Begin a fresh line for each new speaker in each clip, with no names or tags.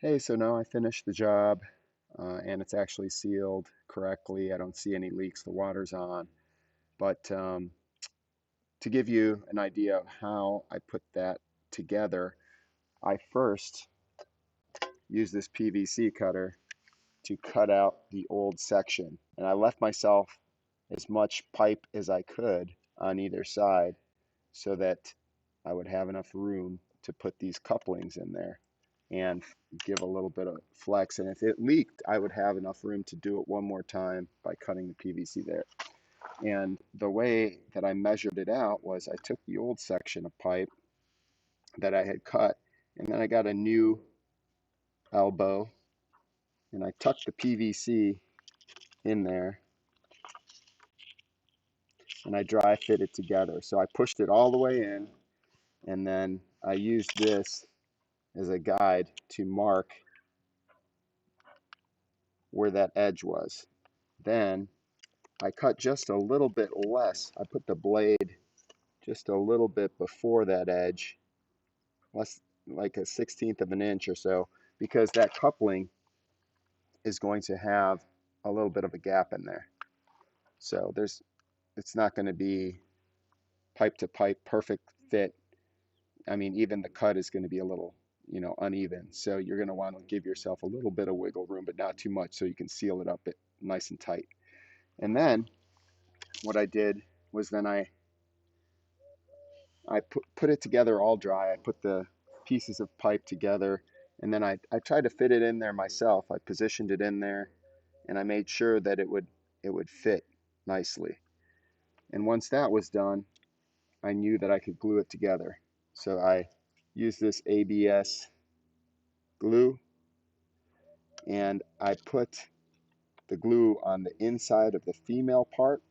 Hey, so now I finished the job and it's actually sealed correctly. I don't see any leaks. The water's on. But to give you an idea of how I put that together, I first used this PVC cutter to cut out the old section. And I left myself as much pipe as I could on either side so that I would have enough room to put these couplings in there and give a little bit of flex. And if it leaked, I would have enough room to do it one more time by cutting the PVC there. And the way that I measured it out was I took the old section of pipe that I had cut, and then I got a new elbow, and I tucked the PVC in there, and I dry fit it together. So I pushed it all the way in, and then I used this as a guide to mark where that edge was. Then I cut just a little bit less. I put the blade just a little bit before that edge, less like a 16th of an inch or so, because that coupling is going to have a little bit of a gap in there. So it's not going to be pipe to pipe perfect fit. I mean, even the cut is going to be a little, uneven. So you're going to want to give yourself a little bit of wiggle room, but not too much so you can seal it up nice and tight. And then what I did was then I put it together all dry. I put the pieces of pipe together, and then I tried to fit it in there myself. I positioned it in there, and I made sure that it would fit nicely. And once that was done, I knew that I could glue it together. So I used this ABS glue, and I put the glue on the inside of the female part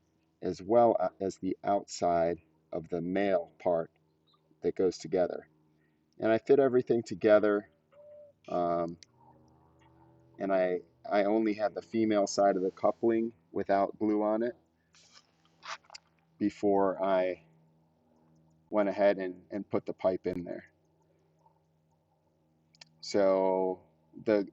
as well as the outside of the male part that goes together. And I fit everything together, um, and I only had the female side of the coupling without glue on it before I went ahead and put the pipe in there. So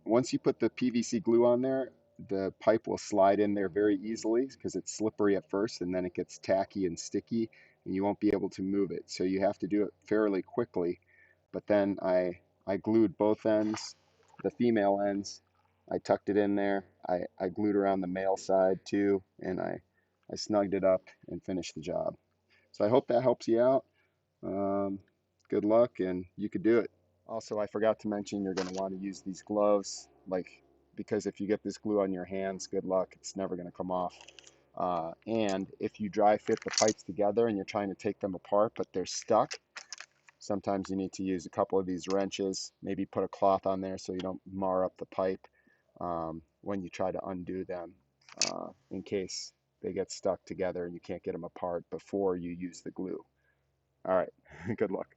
once you put the PVC glue on there, the pipe will slide in there very easily because it's slippery at first and then it gets tacky and sticky and you won't be able to move it. So you have to do it fairly quickly. But then I glued both ends, the female ends. I tucked it in there. I glued around the male side too, and I snugged it up and finished the job. So I hope that helps you out. Um, Good luck, and you could do it. Also, I forgot to mention you're going to want to use these gloves, because if you get this glue on your hands, good luck. It's never going to come off. And if you dry fit the pipes together and you're trying to take them apart, but they're stuck, sometimes you need to use a couple of these wrenches, maybe put a cloth on there so you don't mar up the pipe when you try to undo them in case they get stuck together and you can't get them apart before you use the glue. All right, good luck.